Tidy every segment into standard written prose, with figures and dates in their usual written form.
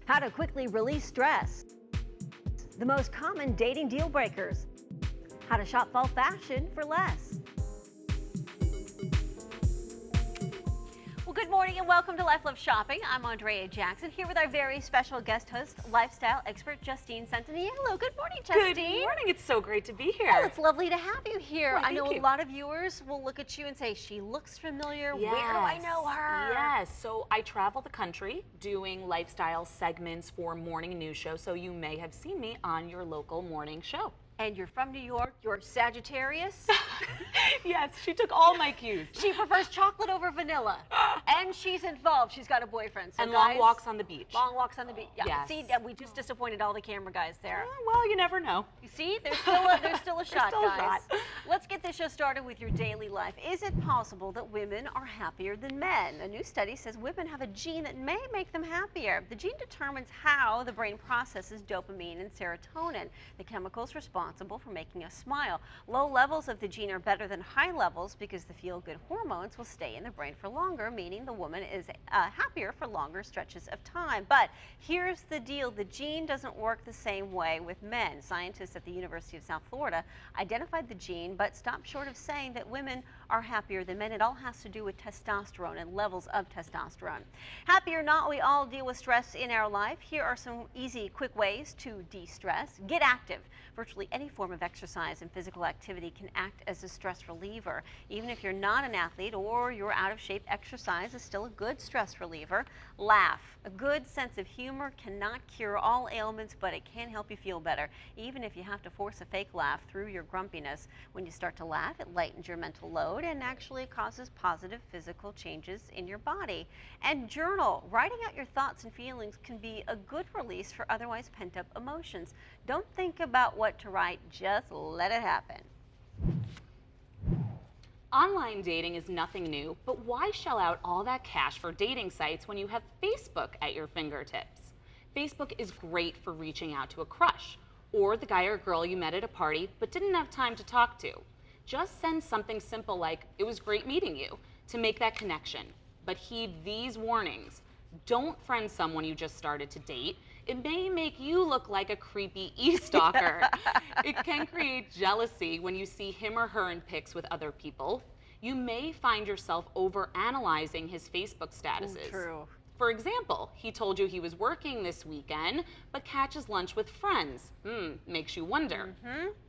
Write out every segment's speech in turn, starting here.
How to quickly release stress. The most common dating deal breakers. How to shop fall fashion for less. Well, good morning and welcome to Life Love Shopping. I'm Andrea Jackson here with our very special guest host, lifestyle expert Justine Santaniello. Good morning, Justine. Good morning. It's so great to be here. Oh, it's lovely to have you here. Well, I know thank a you. lot of viewers will look at you and say, she looks familiar. Yes. Where do I know her? Yes. So I travel the country doing lifestyle segments for morning news shows. So you may have seen me on your local morning show. And you're from New York. You're Sagittarius. Yes, she took all my cues. She prefers chocolate over vanilla. And she's involved. She's got a boyfriend. So And guys, long walks on the beach. Long walks on the beach. Yeah. Yes. See, we just disappointed all the camera guys there. Well, you never know. You see, there's still a shot, still a guys. shot. Let's get this show started with your daily life. Is it possible that women are happier than men? A new study says women have a gene that may make them happier. The gene determines how the brain processes dopamine and serotonin, the chemicals responsible for making us smile. Low levels of the gene are better than high levels because the feel-good hormones will stay in the brain for longer, meaning the woman is happier for longer stretches of time. But here's the deal. The gene doesn't work the same way with men. Scientists at the University of South Florida identified the gene, but stopped short of saying that women are happier than men. It all has to do with testosterone and levels of testosterone. Happy or not, we all deal with stress in our life. Here are some easy, quick ways to de-stress. Get active. Virtually any form of exercise and physical activity can act as a stress reliever. Even if you're not an athlete or you're out of shape, exercise is still a good stress reliever. Laugh. A good sense of humor cannot cure all ailments, but it can help you feel better. Even if you have to force a fake laugh through your grumpiness, when you start to laugh, it lightens your mental load and actually causes positive physical changes in your body. And journal. Writing out your thoughts and feelings can be a good release for otherwise pent-up emotions. Don't think about what to write, just let it happen. Online dating is nothing new, but why shell out all that cash for dating sites when you have Facebook at your fingertips? Facebook is great for reaching out to a crush or the guy or girl you met at a party but didn't have time to talk to. Just send something simple like, "It was great meeting you," to make that connection. But heed these warnings. Don't friend someone you just started to date. It may make you look like a creepy e-stalker. It can create jealousy when you see him or her in pics with other people. You may find yourself over-analyzing his Facebook statuses. True. For example, he told you he was working this weekend, but catches lunch with friends. Makes you wonder.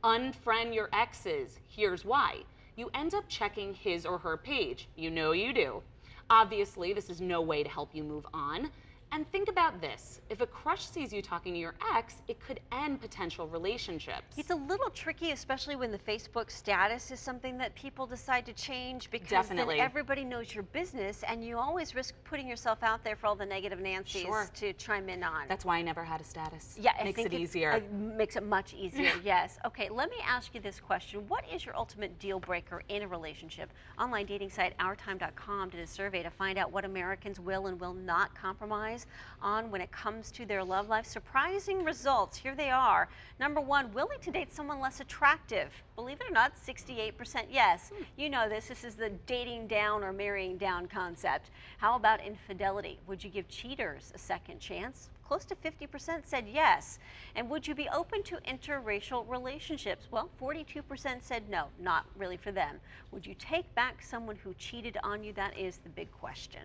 Unfriend your exes. Here's why. You end up checking his or her page. You know you do. Obviously, this is no way to help you move on. And think about this. If a crush sees you talking to your ex, it could end potential relationships. It's a little tricky, especially when the Facebook status is something that people decide to change, because Definitely. then everybody knows your business and you always risk putting yourself out there for all the negative Nancy's to chime in on. That's why I never had a status. Yeah, I Makes think it easier. It makes it much easier, yes. Okay, let me ask you this question. What is your ultimate deal breaker in a relationship? Online dating site OurTime.com did a survey to find out what Americans will and will not compromise on when it comes to their love life. Surprising results. Here they are. Number one, willing to date someone less attractive. Believe it or not, 68% yes. You know this. This is the dating down or marrying down concept. How about infidelity? Would you give cheaters a second chance? Close to 50% said yes. And would you be open to interracial relationships? Well, 42% said no, not really for them. Would you take back someone who cheated on you? That is the big question.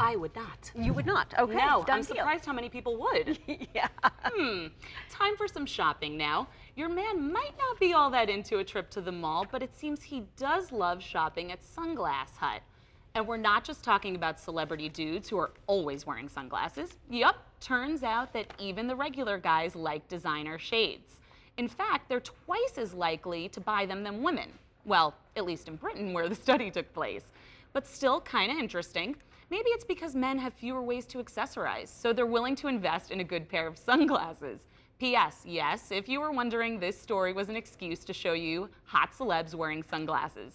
I would not. You would not? Okay. No, done I'm deal. surprised how many people would. Yeah. Time for some shopping now. Your man might not be all that into a trip to the mall, but it seems he does love shopping at Sunglass Hut. And we're not just talking about celebrity dudes who are always wearing sunglasses. Yup, turns out that even the regular guys like designer shades. In fact, they're twice as likely to buy them than women. Well, at least in Britain, where the study took place. But still kind of interesting. Maybe it's because men have fewer ways to accessorize, so they're willing to invest in a good pair of sunglasses. P.S. Yes, if you were wondering, this story was an excuse to show you hot celebs wearing sunglasses.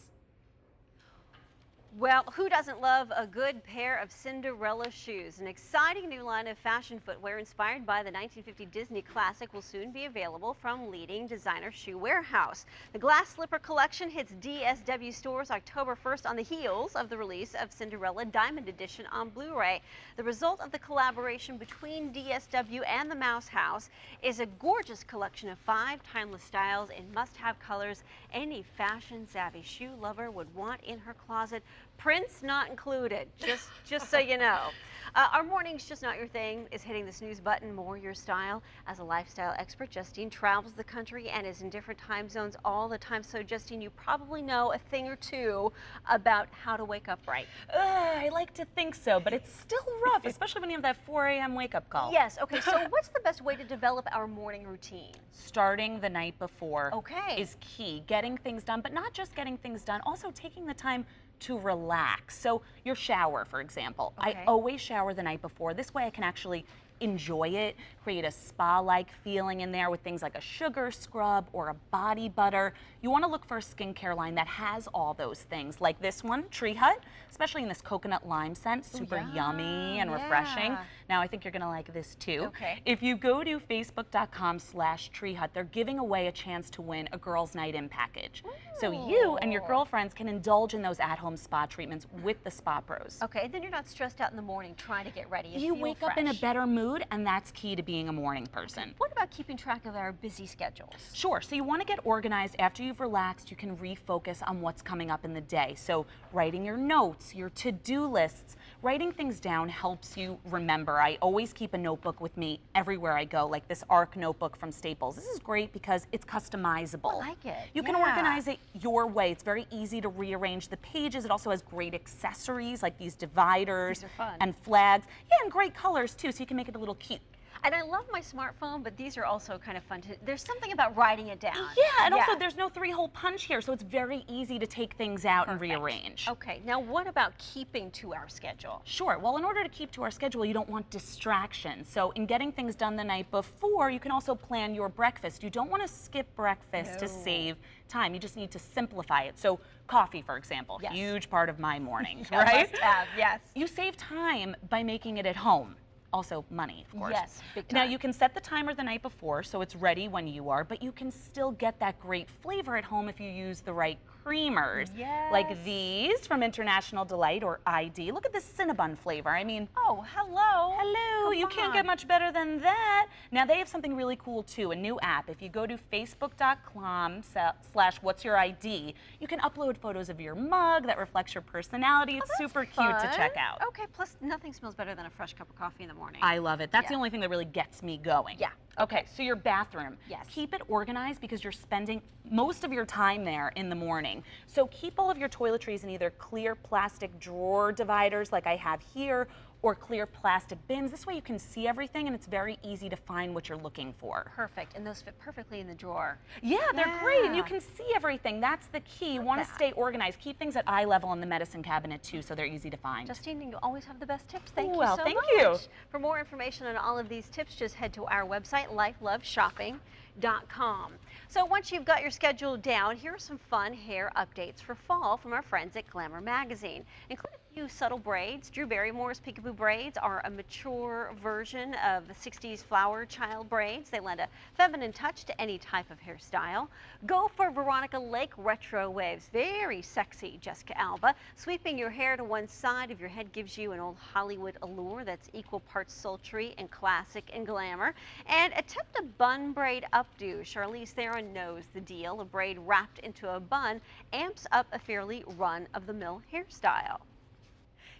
Well, who doesn't love a good pair of Cinderella shoes? An exciting new line of fashion footwear inspired by the 1950 Disney classic will soon be available from leading designer shoe warehouse. The glass slipper collection hits DSW stores October 1st on the heels of the release of Cinderella Diamond Edition on Blu-ray. The result of the collaboration between DSW and the Mouse House is a gorgeous collection of 5 timeless styles in must-have colors any fashion-savvy shoe lover would want in her closet. Prints not included, just so you know. Our Morning's Just Not Your Thing is hitting the snooze button, more your style. As a lifestyle expert, Justine travels the country and is in different time zones all the time. So, Justine, you probably know a thing or two about how to wake up right. I like to think so, but it's still rough, especially when you have that 4 a.m. wake-up call. Yes, okay, so what's the best way to develop our morning routine? Starting the night before Okay. is key. Getting things done, but not just getting things done, also taking the time to relax. So your shower, for example. Okay. I always shower the night before. This way I can actually enjoy it, create a spa-like feeling in there with things like a sugar scrub or a body butter. You want to look for a skincare line that has all those things, like this one, Tree Hut, especially in this coconut lime scent, super yummy and refreshing. Now I think you're gonna like this too. Okay. If you go to facebook.com/treehut, they're giving away a chance to win a girls' night in package. So you and your girlfriends can indulge in those at-home spa treatments with the Spa Pros. Okay, then you're not stressed out in the morning trying to get ready. You feel wake up in a fresh. better mood, and that's key to being a morning person. What about keeping track of our busy schedules? Sure, so you want to get organized. After you've relaxed, you can refocus on what's coming up in the day. So writing your notes, your to-do lists, writing things down helps you remember. I always keep a notebook with me everywhere I go, like this ARC notebook from Staples. This is great because it's customizable. I like it. You can organize it your way. It's very easy to rearrange the pages. It also has great accessories like these dividers These are fun. and flags. Yeah, and great colors too, so you can make it a little cute. And I love my smartphone, but these are also kind of fun to, there's something about writing it down. Yeah, and also there's no 3-hole punch here, so it's very easy to take things out and rearrange. Okay, now what about keeping to our schedule? Sure, well, in order to keep to our schedule, you don't want distractions. So in getting things done the night before, you can also plan your breakfast. You don't want to skip breakfast to save time. You just need to simplify it. So coffee, for example, huge part of my morning, right? Must have, yes. You save time by making it at home. Also money, of course. Yes, big time. Now you can set the timer the night before so it's ready when you are, but you can still get that great flavor at home if you use the right creamers. Yes. Like these from International Delight or ID. Look at this Cinnabon flavor. I mean, Oh, hello. hello, you can't get much better than that. Now they have something really cool too, a new app. If you go to facebook.com/what'syourID, you can upload photos of your mug that reflects your personality. It's super cute to check out. Okay, plus nothing smells better than a fresh cup of coffee in the morning. I love it. That's the only thing that really gets me going. Yeah. Okay, so your bathroom. Yes. Keep it organized because you're spending most of your time there in the morning. So keep all of your toiletries in either clear plastic drawer dividers like I have here or clear plastic bins. This way you can see everything and it's very easy to find what you're looking for. Perfect, and those fit perfectly in the drawer. Yeah, they're great and you can see everything. That's the key. You want to stay organized. Keep things at eye level in the medicine cabinet too so they're easy to find. Justine, you always have the best tips. Thank you Well, so thank much. you. For more information on all of these tips, just head to our website, lifeloveshopping.com. So once you've got your schedule down, here are some fun hair updates for fall from our friends at Glamour Magazine. Including a few subtle braids. Drew Barrymore's Peekaboo braids are a mature version of the 60s flower child braids. They lend a feminine touch to any type of hairstyle. Go for Veronica Lake retro waves. Very sexy, Jessica Alba. Sweeping your hair to one side of your head gives you an old Hollywood allure that's equal parts sultry and classic and glamour. And attempt a bun braid updo. Charlize Theron knows the deal. A braid wrapped into a bun amps up a fairly run-of-the-mill hairstyle.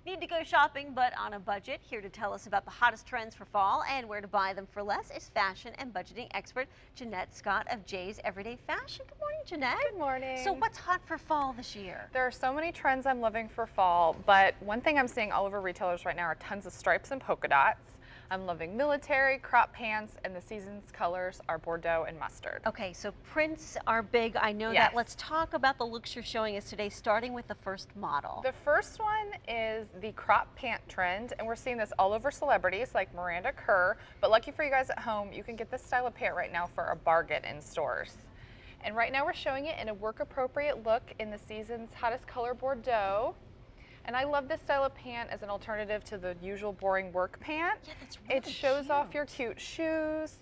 Need to go shopping, but on a budget? Here to tell us about the hottest trends for fall and where to buy them for less is fashion and budgeting expert Jeanette Scott of Jay's Everyday Fashion. Good morning, Jeanette. Good morning. So what's hot for fall this year? There are so many trends I'm loving for fall, but one thing I'm seeing all over retailers right now are tons of stripes and polka dots. I'm loving military, crop pants, and the season's colors are Bordeaux and mustard. Okay, so prints are big. I know that. Let's talk about the looks you're showing us today, starting with the first model. The first one is the crop pant trend, and we're seeing this all over celebrities like Miranda Kerr, but lucky for you guys at home, you can get this style of pant right now for a bargain in stores. And right now we're showing it in a work-appropriate look in the season's hottest color, Bordeaux. And I love this style of pant as an alternative to the usual boring work pant. Yeah, that's really It shows off cute. your cute shoes.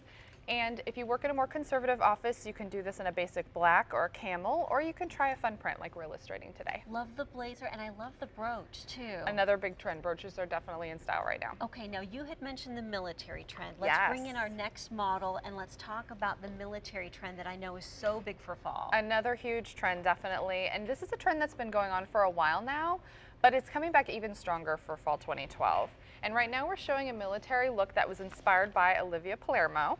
And if you work in a more conservative office, you can do this in a basic black or a camel, or you can try a fun print like we're illustrating today. Love the blazer, and I love the brooch too. Another big trend. Brooches are definitely in style right now. Okay, now you had mentioned the military trend. Let's bring in Yes. our next model and let's talk about the military trend that I know is so big for fall. Another huge trend, definitely. And this is a trend that's been going on for a while now, but it's coming back even stronger for fall 2012. And right now we're showing a military look that was inspired by Olivia Palermo.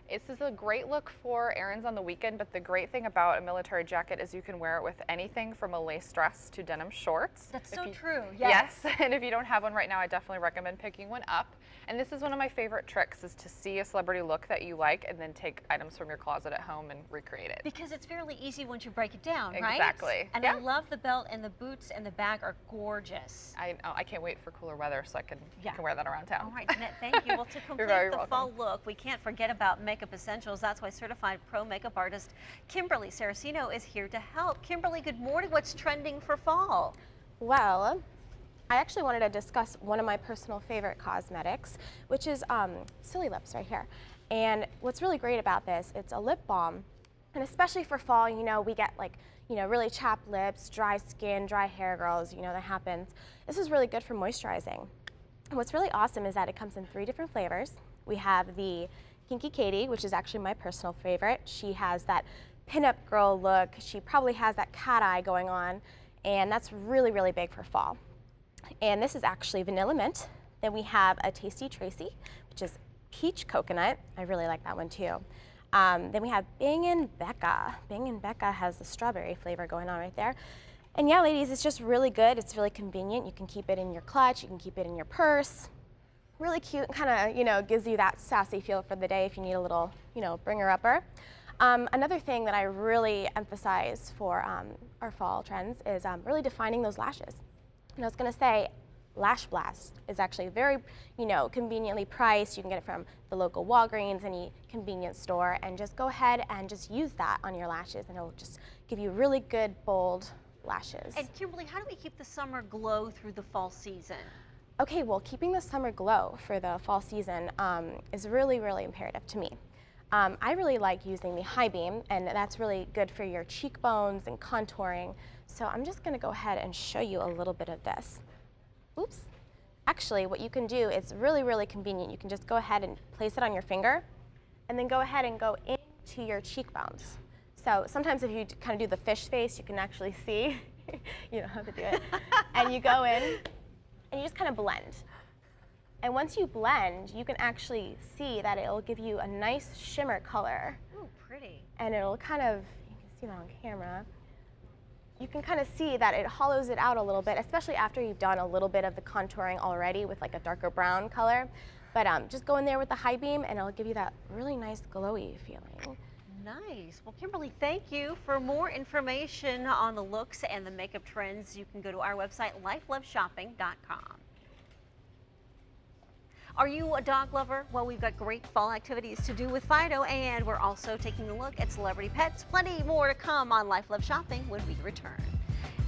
This is a great look for errands on the weekend, but the great thing about a military jacket is you can wear it with anything from a lace dress to denim shorts. That's If so you- true. Yes, and if you don't have one right now, I definitely recommend picking one up. And this is one of my favorite tricks, is to see a celebrity look that you like and then take items from your closet at home and recreate it. Because it's fairly easy once you break it down, right? Exactly. And Yeah. I love the belt and the boots and the bag are gorgeous. I can't wait for cooler weather so I can wear that around town. All right, Jeanette, thank you. Well, to complete very the welcome. fall look, we can't forget about makeup essentials. That's why certified pro makeup artist Kimberly Saraceno is here to help. Kimberly, good morning. What's trending for fall? Well, I actually wanted to discuss one of my personal favorite cosmetics, which is Silly Lips right here. And what's really great about this, it's a lip balm. And especially for fall, you know, we get like, you know, really chapped lips, dry skin, dry hair girls, you know, that happens. This is really good for moisturizing. What's really awesome is that it comes in 3 different flavors. We have the Kinky Katie, which is actually my personal favorite. She has that pinup girl look. She probably has that cat eye going on, and that's really, really big for fall. And this is actually vanilla mint. Then we have a Tasty Tracy, which is peach coconut. I really like that one too. Then we have Bangin' Becca. Bangin' Becca has the strawberry flavor going on right there. And yeah, ladies, it's just really good. It's really convenient. You can keep it in your clutch. You can keep it in your purse. Really cute, kind of, you know, gives you that sassy feel for the day if you need a little, you know, bringer-upper. Another thing that I really emphasize for our fall trends is really defining those lashes. And I was going to say, Lash Blast is actually very, you know, conveniently priced. You can get it from the local Walgreens, any convenience store, and just go ahead and just use that on your lashes, and it'll just give you really good, bold lashes. And Kimberly, how do we keep the summer glow through the fall season? Okay, well, keeping the summer glow for the fall season is really, really imperative to me. I really like using the high beam, and that's really good for your cheekbones and contouring. So I'm just gonna go ahead and show you a little bit of this. Oops. Actually, what you can do, it's really, really convenient. You can just go ahead and place it on your finger, and then go ahead and go into your cheekbones. So sometimes if you kind of do the fish face, you can actually see, you know how to do it. And you go in, and you just kind of blend. And once you blend, you can actually see that it'll give you a nice shimmer color. Ooh, pretty. And it'll kind of, you can see that on camera, you can kind of see that it hollows it out a little bit, especially after you've done a little bit of the contouring already with like a darker brown color. But just go in there with the high beam and it'll give you that really nice glowy feeling. Nice. Well, Kimberly, thank you. For more information on the looks and the makeup trends, you can go to our website, lifeloveshopping.com. Are you a dog lover? Well, we've got great fall activities to do with Fido, and we're also taking a look at celebrity pets. Plenty more to come on Life Love Shopping when we return.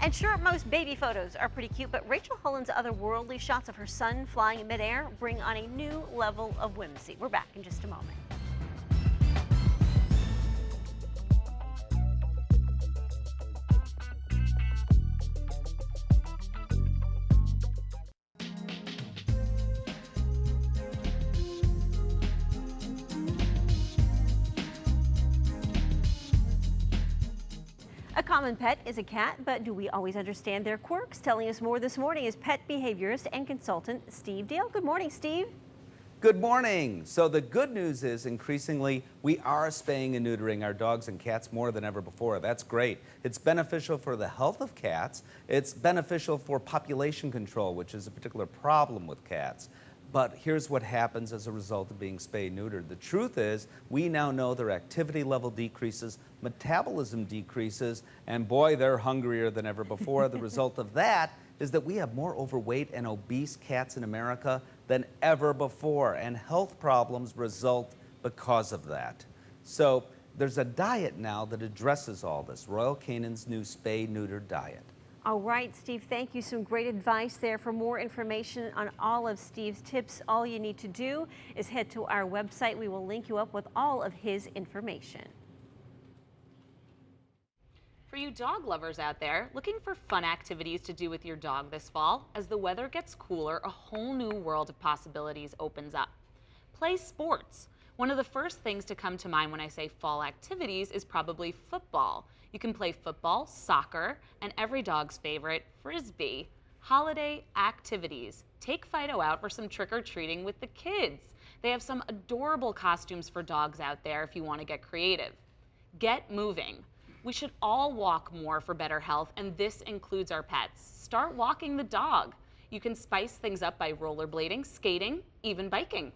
And sure, most baby photos are pretty cute, but Rachel Holland's otherworldly shots of her son flying in midair bring on a new level of whimsy. We're back in just a moment. A common pet is a cat, but do we always understand their quirks? Telling us more this morning is pet behaviorist and consultant Steve Dale. Good morning, Steve. Good morning. So the good news is increasingly we are spaying and neutering our dogs and cats more than ever before. That's great. It's beneficial for the health of cats. It's beneficial for population control, which is a particular problem with cats. But here's what happens as a result of being spay-neutered. The truth is, we now know their activity level decreases, metabolism decreases, and boy, they're hungrier than ever before. The result of that is that we have more overweight and obese cats in America than ever before, and health problems result because of that. So there's a diet now that addresses all this, Royal Canin's new spay-neuter diet. All right, Steve, thank you. Some great advice there. For more information on all of Steve's tips, all you need to do is head to our website. We will link you up with all of his information. For you dog lovers out there, looking for fun activities to do with your dog this fall, as the weather gets cooler, a whole new world of possibilities opens up. Play sports. One of the first things to come to mind when I say fall activities is probably football. You can play football, soccer, and every dog's favorite, frisbee. Holiday activities. Take Fido out for some trick-or-treating with the kids. They have some adorable costumes for dogs out there if you want to get creative. Get moving. We should all walk more for better health, and this includes our pets. Start walking the dog. You can spice things up by rollerblading, skating, even biking.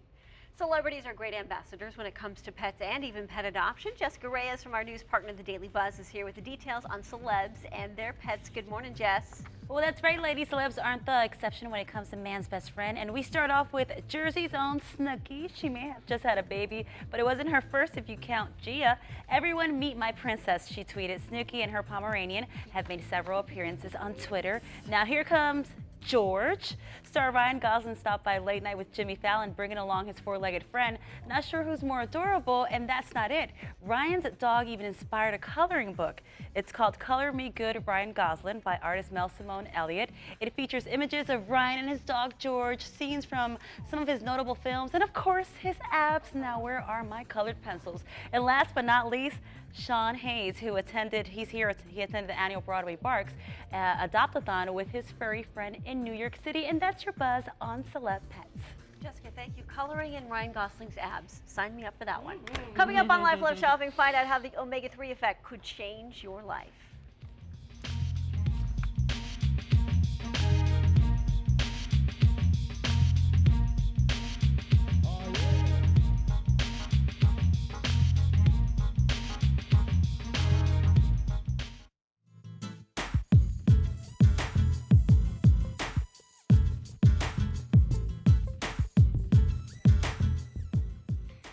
Celebrities are great ambassadors when it comes to pets and even pet adoption. Jessica Reyes from our news partner, The Daily Buzz, is here with the details on celebs and their pets. Good morning, Jess. Well, that's right, ladies. Celebs aren't the exception when it comes to man's best friend. And we start off with Jersey's own Snooki. She may have just had a baby, but it wasn't her first if you count Gia. Everyone meet my princess, she tweeted. Snooki and her Pomeranian have made several appearances on Twitter. Now here comes George. Star Ryan Gosling stopped by late night with Jimmy Fallon, bringing along his four-legged friend. Not sure who's more adorable, and that's not it. Ryan's dog even inspired a coloring book. It's called Color Me Good, Ryan Gosling by artist Mel Simone Elliott. It features images of Ryan and his dog George, scenes from some of his notable films, and of course his abs. Now where are my colored pencils? And last but not least, Sean Hayes, who attended, he attended the annual Broadway Barks Adopt-a-thon with his furry friend in New York City. And that's your buzz on Celeb Pets. Jessica, thank you. Coloring in Ryan Gosling's abs. Sign me up for that one. Coming up on Life Love Shopping, find out how the omega-3 effect could change your life.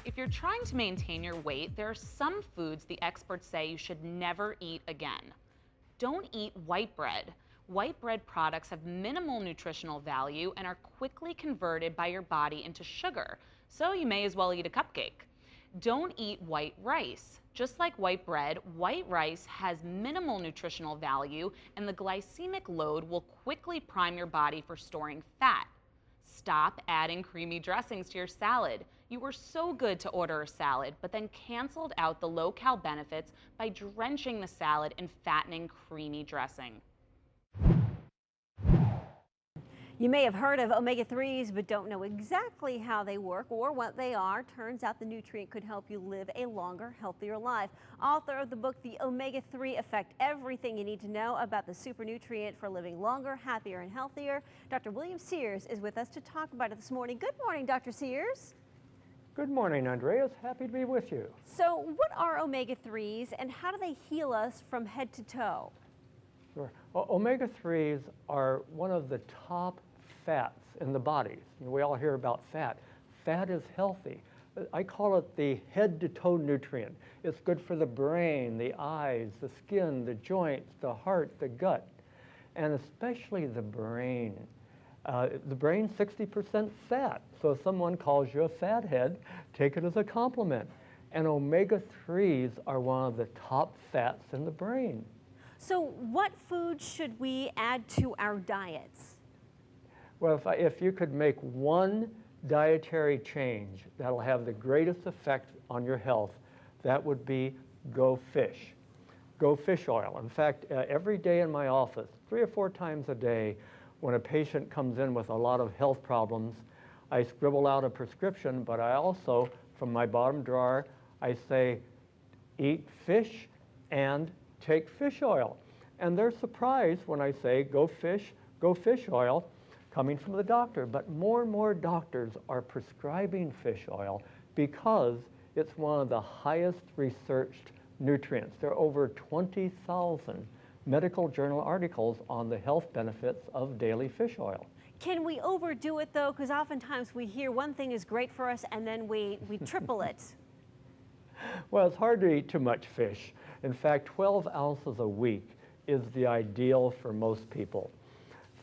If you're trying to maintain your weight, there are some foods the experts say you should never eat again. Don't eat white bread. White bread products have minimal nutritional value and are quickly converted by your body into sugar, so you may as well eat a cupcake. Don't eat white rice. Just like white bread, white rice has minimal nutritional value, and the glycemic load will quickly prime your body for storing fat. Stop adding creamy dressings to your salad. You were so good to order a salad, but then canceled out the low-cal benefits by drenching the salad in fattening creamy dressing. You may have heard of omega-3s, but don't know exactly how they work or what they are. Turns out the nutrient could help you live a longer, healthier life. Author of the book, The Omega-3 Effect, everything you need to know about the super nutrient for living longer, happier, and healthier. Dr. William Sears is with us to talk about it this morning. Good morning, Dr. Sears. Good morning, Andreas. Happy to be with you. So what are omega-3s and how do they heal us from head to toe? Sure. Well, omega-3s are one of the top fats in the body. We all hear about fat. Fat is healthy. I call it the head-to-toe nutrient. It's good for the brain, the eyes, the skin, the joints, the heart, the gut, and especially the brain. The brain's 60% fat, so if someone calls you a fathead, take it as a compliment. And omega-3s are one of the top fats in the brain. So what foods should we add to our diets? Well, if you could make one dietary change that'll have the greatest effect on your health, that would be go fish. Go fish oil. In fact, every day in my office, 3 or 4 times a day, when a patient comes in with a lot of health problems, I scribble out a prescription, but I also, from my bottom drawer, I say, eat fish and take fish oil. And they're surprised when I say, go fish oil, coming from the doctor. But more and more doctors are prescribing fish oil because it's one of the highest researched nutrients. There are over 20,000 medical journal articles on the health benefits of daily fish oil. Can we overdo it though? Because oftentimes we hear one thing is great for us and then we triple it. Well, it's hard to eat too much fish. In fact, 12 ounces a week is the ideal for most people.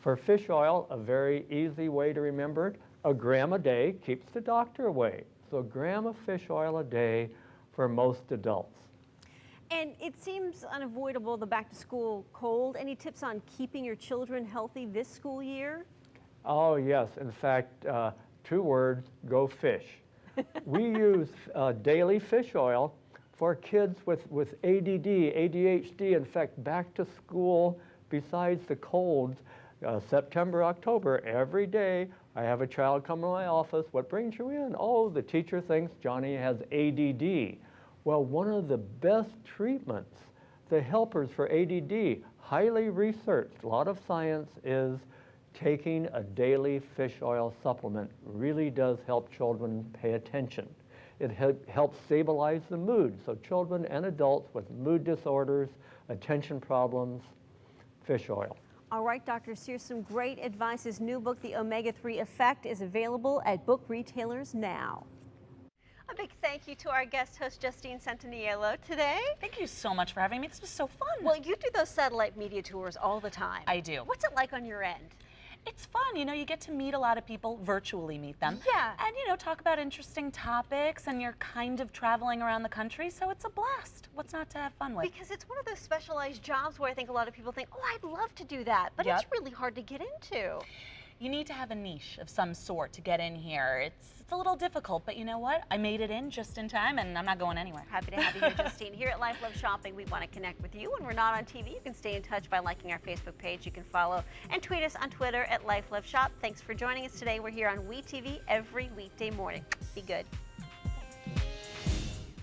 For fish oil, a very easy way to remember it, a gram a day keeps the doctor away. So a gram of fish oil a day for most adults. And it seems unavoidable, the back to school cold. Any tips on keeping your children healthy this school year? Oh yes, in fact, 2 words, go fish. We use daily fish oil for kids with ADD, ADHD. In fact, back to school, besides the colds, September, October, every day I have a child come to my office. What brings you in? Oh, the teacher thinks Johnny has ADD. Well, one of the best treatments, the helpers for ADD, highly researched, a lot of science, is taking a daily fish oil supplement. Really does help children pay attention. It helps stabilize the mood. So children and adults with mood disorders, attention problems, fish oil. All right, doctors, here's some great advice. His new book, The Omega-3 Effect, is available at book retailers now. A big thank you to our guest host, Justine Santaniello, today. Thank you so much for having me. This was so fun. Well, you do those satellite media tours all the time. I do. What's it like on your end? It's fun, you know, you get to meet a lot of people, virtually meet them. Yeah. And, you know, talk about interesting topics, and you're kind of traveling around the country, so it's a blast. What's not to have fun with? Because it's one of those specialized jobs where I think a lot of people think, oh, I'd love to do that, but Yep. it's really hard to get into. You need to have a niche of some sort to get in here. It's a little difficult, but you know what? I made it in just in time, and I'm not going anywhere. Happy to have you here, Justine. Here at Life Love Shopping, we want to connect with you. When we're not on TV, you can stay in touch by liking our Facebook page. You can follow and tweet us on Twitter at Life Love Shop. Thanks for joining us today. We're here on WeTV every weekday morning. Be good.